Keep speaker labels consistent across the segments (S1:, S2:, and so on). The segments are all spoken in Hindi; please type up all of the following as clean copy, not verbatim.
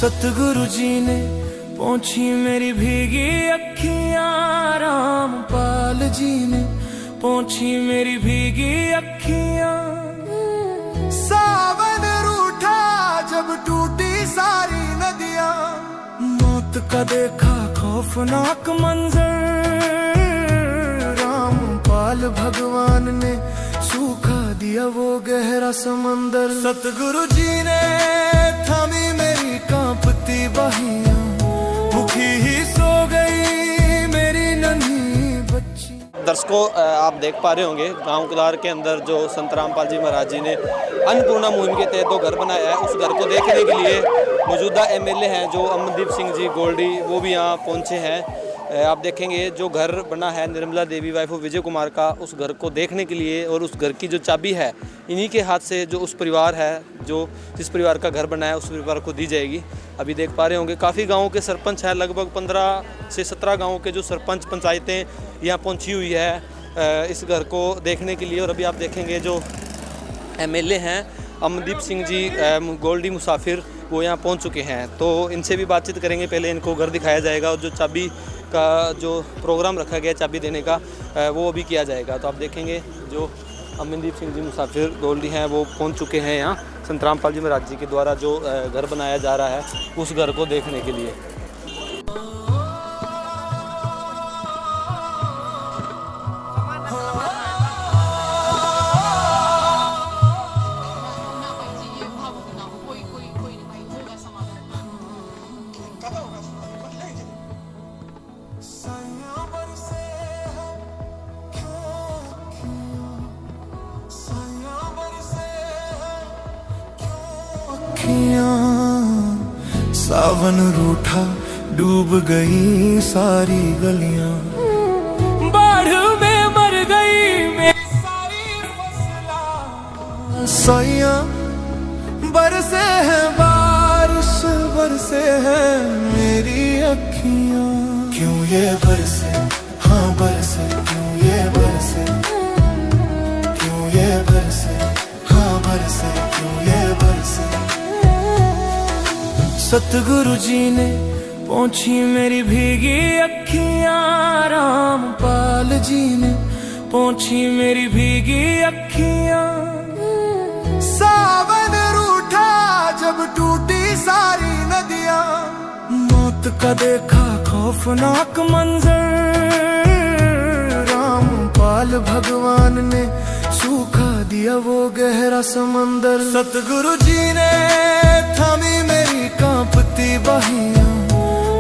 S1: सतगुरु जी ने पोंछी मेरी भीगी अखियां, रामपाल जी ने पोंछी मेरी भीगी अखियां। सावन रूठा जब टूटी सारी नदियां, मौत का देखा खौफनाक मंजर, रामपाल भगवान ने सूखा दिया वो गहरा समंदर। सतगुरु जी ने थामी मेरी कांपती बाहियां, भूखी ही सो गई मेरी नन्ही बच्ची।
S2: दर्शकों, आप देख पा रहे होंगे गांव कुलार के अंदर जो संत रामपाल जी महाराज जी ने अन्नपूर्णा मुहिम के तहत 2 घर बनाया है, उस घर को देखने के लिए मौजूदा एमएलए हैं जो अमनदीप सिंह जी गोल्डी, वो भी यहाँ पहुँचे हैं। आप देखेंगे जो घर बना है निर्मला देवी वाइफ ऑफ विजय कुमार का, उस घर को देखने के लिए और उस घर की जो चाबी है इन्हीं के हाथ से जो उस परिवार है, जो जिस परिवार का घर बना है उस परिवार को दी जाएगी। अभी देख पा रहे होंगे काफ़ी गाँवों के सरपंच हैं, लगभग 15 से 17 गाँवों के जो सरपंच पंचायतें यहाँ पहुँची हुई है इस घर को देखने के लिए। और अभी आप देखेंगे जो एमएलए हैं अमनदीप सिंह जी गोल्डी मुसाफिर, वो यहाँ पहुँच चुके हैं, तो इनसे भी बातचीत करेंगे। पहले इनको घर दिखाया जाएगा और जो चाबी का जो प्रोग्राम रखा गया चाबी देने का वो भी किया जाएगा। तो आप देखेंगे जो अमनदीप सिंह जी मुसाफिर गोल्डी हैं वो पहुंच चुके हैं यहाँ संत रामपाल जी महाराज जी के द्वारा जो घर बनाया जा रहा है उस घर को देखने के लिए।
S1: सावन रूठा डूब गई सारी गलियां, बाढ़ में मर गई मेरी सारी फसलां। साइयां बरसे हैं बारिश बरसे हैं मेरी अखियां। क्यों ये बरसे, हाँ बरसे, क्यों ये बरसे, क्यों ये बरसे, हाँ बरसे, क्यों ये बरसे। सतगुरु जी ने पोंछी मेरी भीगी अखियां, रामपाल जी ने पोंछी मेरी भीगी अखियां। सावन रूठा जब टूटी सारी नदियां, मौत का देखा खौफनाक मंजर, रामपाल भगवान ने सूखा दिया वो गहरा समंदर। सतगुरु जी ने थामी मेरी कांपती बाहियां,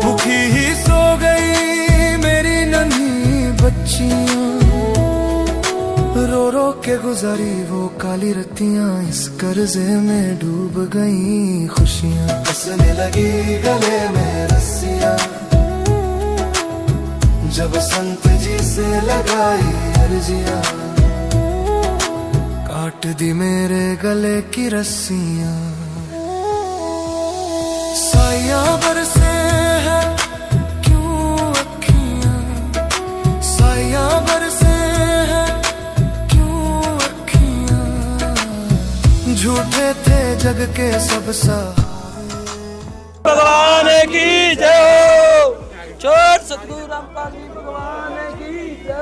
S1: भूखी ही सो गई मेरी नन्ही बच्चियां। रो रो के गुजारी वो काली रतियां, इस कर्जे में डूब गई खुशियां। कसने लगी गले में रस्सियां, जब संत जी से लगाई अर्जियां, काट दी मेरे गले की रस्सियां। साइयां बरसे हैं क्यों अखियां, साइयां बरसे हैं क्यों अखियां। झूठे थे जग के सब सहारे,
S2: भगवान की जय, चोट सतगुरु रामपाल जी भगवान की जय।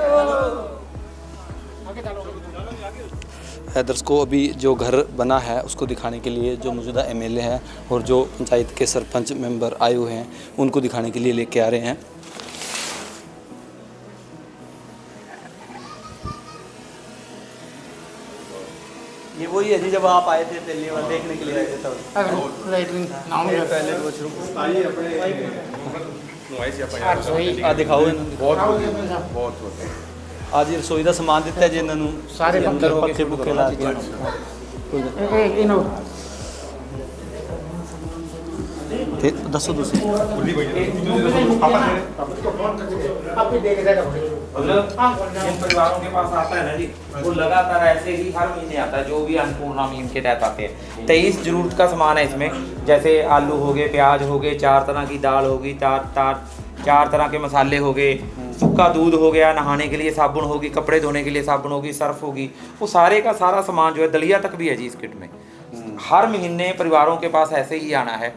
S2: दर्शकों, अभी जो घर बना है उसको दिखाने के लिए जो मौजूदा एमएलए हैं और जो पंचायत के सरपंच मेंबर आए हुए हैं उनको दिखाने के लिए लेके आ रहे हैं। ये वही है जी, जब आप आए थे पहली बार देखने के लिए आए थे तब। दिखाओ बहुत आज रसोई का समान दिता है जी इन्होंने सारे अंदर पक्के पुक्के ला के। दसो दसो
S3: जिन परिवारों के पास आता है ना जी, वो लगातार ऐसे ही हर महीने आता है, जो भी अन्नपूर्णा मुहिम के तहत आते हैं। 23 जरूरत का सामान है इसमें, जैसे आलू हो गए, प्याज हो गए, 4 तरह की दाल होगी, 4 तरह के मसाले हो गए, सूखा दूध हो गया, नहाने के लिए साबुन होगी, कपड़े धोने के लिए साबुन होगी, सर्फ होगी, वो सारे का सारा सामान जो है, दलिया तक भी है जी इस किट में। हर महीने परिवारों के पास ऐसे ही आना है।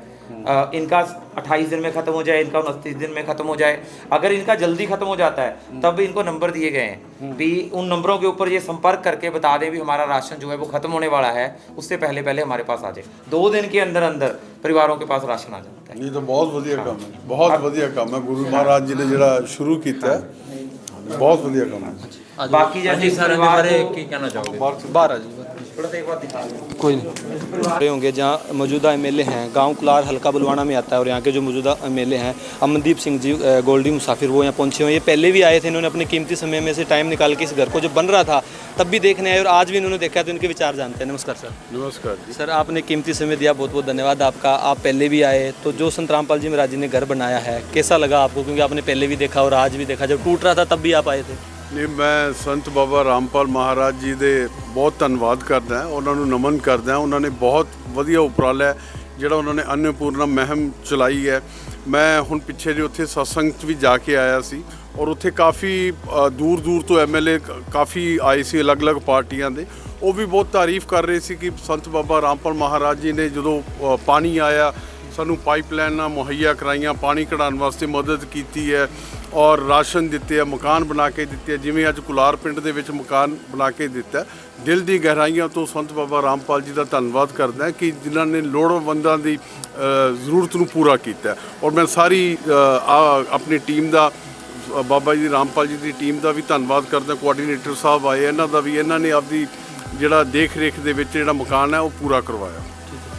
S3: इनका 28 दिन में ख़त्म हो जाए, इनका 29 दिन में ख़त्म हो जाए। अगर इनका जल्दी ख़त्म हो जाता है तब इनको नंबर दिए गए हैं भी उन नंबरों के ऊपर ये संपर्क करके बता दें भी हमारा राशन जो है वो ख़त्म होने वाला है, उससे पहले पहले हमारे पास आ जाए। 2 दिन के अंदर अंदर परिवारों के पास राशन आ जाता है।
S4: ये तो बहुत ਵਧੀਆ ਕੰਮ ਹੈ, ਬਹੁਤ ਵਧੀਆ ਕੰਮ ਹੈ ਗੁਰੂ ਮਹਾਰਾਜ ਜੀ ਨੇ ਜਿਹੜਾ ਸ਼ੁਰੂ ਕੀਤਾ ਹੈ, ਬਹੁਤ ਵਧੀਆ ਕੰਮ ਹੈ।
S3: बाकी जैसे
S5: सर
S3: परिवार
S5: बारे
S3: को-
S5: की कहना चाहोगे?
S2: बारह जी
S3: थोड़ा सा एक बार दिखा दो।
S2: कोई नहीं खड़े होंगे जहाँ मौजूदा एमएलए हैं, गांव कुलार हल्का बुलवाना में आता है और यहाँ के जो मौजूदा एमएलए हैं अमनदीप सिंह जी गोल्डी मुसाफिर, वो यहाँ पहुँचे हुए हैं। ये पहले भी आए थे, इन्होंने अपने कीमती समय में से टाइम निकाल के इस घर को जब बन रहा था तब भी देखने आए और आज भी इन्होंने देखा, तो इनके विचार जानते हैं। नमस्कार सर।
S4: नमस्कार जी।
S2: सर आपने कीमती समय दिया, बहुत बहुत धन्यवाद आपका। आप पहले भी आए, तो जो संत रामपाल जी महाराज जी ने घर बनाया है कैसा लगा आपको, क्योंकि आपने पहले भी देखा और आज भी देखा, जब टूट रहा था तब भी आप आए थे।
S4: ਨਹੀਂ ਮੈਂ ਸੰਤ ਬਾਬਾ ਰਾਮਪਾਲ ਮਹਾਰਾਜ ਜੀ ਦੇ ਬਹੁਤ ਧੰਨਵਾਦ ਕਰਦਾ ਹਾਂ, ਉਹਨਾਂ ਨੂੰ ਨਮਨ ਕਰਦਾ ਹਾਂ। ਉਹਨਾਂ ਨੇ ਬਹੁਤ ਵਧੀਆ ਉਪਰਾਲਾ ਹੈ ਜਿਹੜਾ ਉਹਨਾਂ ਨੇ ਅੰਨਪੂਰਨਾ ਮਹਿਮ ਚਲਾਈ ਹੈ। ਮੈਂ ਹੁਣ ਪਿੱਛੇ ਜੇ ਉੱਥੇ ਸਤਸੰਗ 'ਚ ਵੀ ਜਾ ਕੇ ਆਇਆ ਸੀ ਔਰ ਉੱਥੇ ਕਾਫੀ ਦੂਰ ਦੂਰ ਤੋਂ ਐਮਐਲਏ ਕਾਫੀ ਆਏ ਸੀ ਅਲੱਗ-ਅਲੱਗ ਪਾਰਟੀਆਂ ਦੇ। ਉਹ ਵੀ ਬਹੁਤ ਤਾਰੀਫ ਕਰ ਰਹੇ ਸੀ ਕਿ ਸੰਤ ਬਾਬਾ ਰਾਮਪਾਲ ਮਹਾਰਾਜ ਜੀ ਨੇ ਜਦੋਂ ਪਾਣੀ ਆਇਆ ਸਾਨੂੰ ਪਾਈਪਲਾਈਨਾਂ ਮੁਹੱਈਆ ਕਰਾਈਆਂ, ਪਾਣੀ ਕਢਾਉਣ ਵਾਸਤੇ ਮਦਦ ਕੀਤੀ ਹੈ ਔਰ ਰਾਸ਼ਨ ਦਿੱਤੇ ਆ, ਮਕਾਨ ਬਣਾ ਕੇ ਦਿੱਤੇ ਆ। ਜਿਵੇਂ ਅੱਜ ਕੁਲਾਰ ਪਿੰਡ ਦੇ ਵਿੱਚ ਮਕਾਨ ਬਣਾ ਕੇ ਦਿੱਤਾ, ਦਿਲ ਦੀ ਗਹਿਰਾਈਆਂ ਤੋਂ ਸੰਤ ਬਾਬਾ ਰਾਮਪਾਲ ਜੀ ਦਾ ਧੰਨਵਾਦ ਕਰਦਾ ਕਿ ਜਿਨ੍ਹਾਂ ਨੇ ਲੋੜਵੰਦਾਂ ਦੀ ਜ਼ਰੂਰਤ ਨੂੰ ਪੂਰਾ ਕੀਤਾ। ਔਰ ਮੈਂ ਸਾਰੀ ਆਪਣੀ ਟੀਮ ਦਾ, ਬਾਬਾ ਜੀ ਰਾਮਪਾਲ ਜੀ ਦੀ ਟੀਮ ਦਾ ਵੀ ਧੰਨਵਾਦ ਕਰਦਾ। ਕੋਆਰਡੀਨੇਟਰ ਸਾਹਿਬ ਆਏ, ਇਹਨਾਂ ਦਾ ਵੀ, ਇਹਨਾਂ ਨੇ ਆਪਦੀ ਜਿਹੜਾ ਦੇਖ ਰੇਖ ਦੇ ਵਿੱਚ ਜਿਹੜਾ ਮਕਾਨ ਹੈ ਉਹ ਪੂਰਾ ਕਰਵਾਇਆ।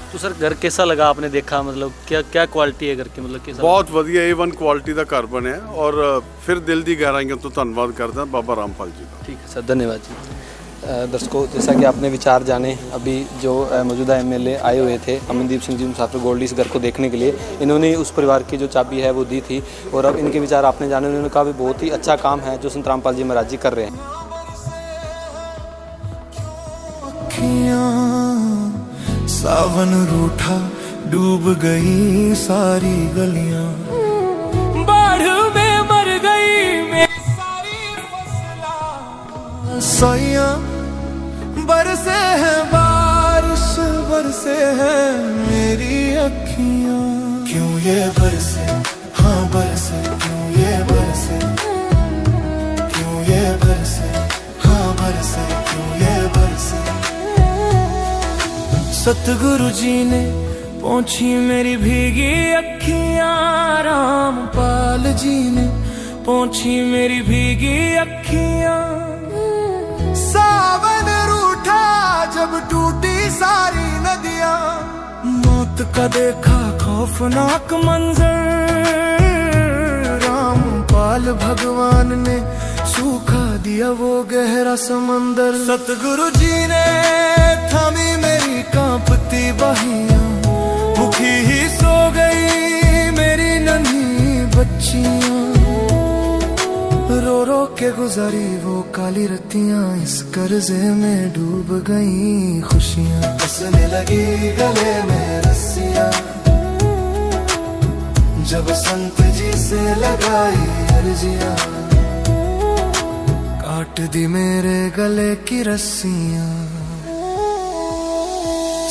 S2: तो सर घर कैसा लगा, आपने देखा, मतलब क्या क्या क्वालिटी है घर की, मतलब कैसा?
S4: ਬਹੁਤ ਵਧੀਆ A1 ਕੁਆਲਿਟੀ ਦਾ ਘਰ ਬਣਿਆ ਔਰ ਫਿਰ ਦਿਲ ਦੀ ਗਹਿਰਾਈਆਂ ਤੋਂ ਧੰਨਵਾਦ ਕਰਦਾ ਬਾਬਾ ਰਾਮਪਾਲ ਜੀ ਦਾ।
S2: ठीक है सर, धन्यवाद जी। दर्शकों, जैसा कि आपने विचार जाने, अभी जो मौजूदा एमएलए आए हुए थे अमनदीप सिंह जी मुसाफिर गोल्डी इस घर को देखने के लिए, इन्होंने उस परिवार की जो चाबी है वो दी थी और अब इनके विचार आपने जाने। उन्होंने कहा भी बहुत ही अच्छा काम है जो संत रामपाल जी महाराज जी कर रहे हैं।
S1: सावन रूठा, डूब गई सारी गलियां, बाढ़ में मर गई मेरी सारी फसलां। साइयां बरसे हैं, बारिश बरसे हैं मेरी अखियां। क्यों ये बरसे, हाँ बरसे, क्यों ये बरसे, क्यों ये बरसे, हाँ बरसे, क्यों ये बरसे। सतगुरु जी ने पोंछी मेरी भीगी अखियां, रामपाल जी ने पोंछी मेरी भीगी अखियां। सावन रूठा जब टूटी सारी नदियां, मौत का देखा खौफनाक मंजर, रामपाल भगवान ने सूखा दिया वो गहरा समंदर। सतगुरु जी ने थामी मेरी कांपती बाहियां, भूखी ही सो गई मेरी नन्ही बच्चियां। रो रो के गुजारी वो काली रतियां, इस कर्जे में डूब गई खुशियां। कसने लगी गले में रस्सियां, जब संत जी से लगाई अर्जियां, काट दी मेरे गले की रस्सियां।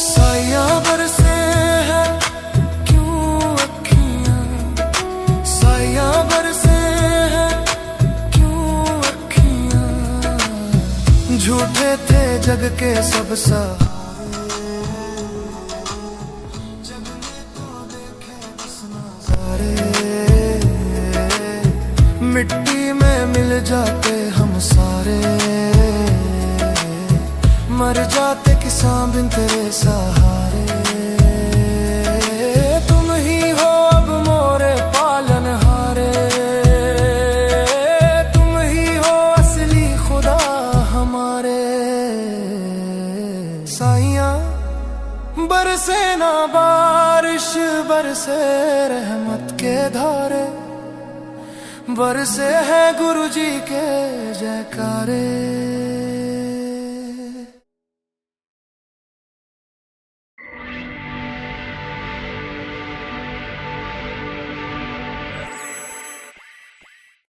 S1: साइयां बरसे हैं क्यों अखियां, साइयां बरसे हैं क्यों अखियां। झूठे थे जग के सब सहारे, जग ने तो देखे बस नजारे। मिट्टी में मिल जाते हम सारे, मर जाते किसान बिन तेरे सहारे। तुम ही हो अब मोरे पालनहारे, तुम ही हो असली खुदा हमारे। साइयां बरसे ना बारिश, बरसे रहमत के धारे, बरसे हैं गुरु जी के जयकारे।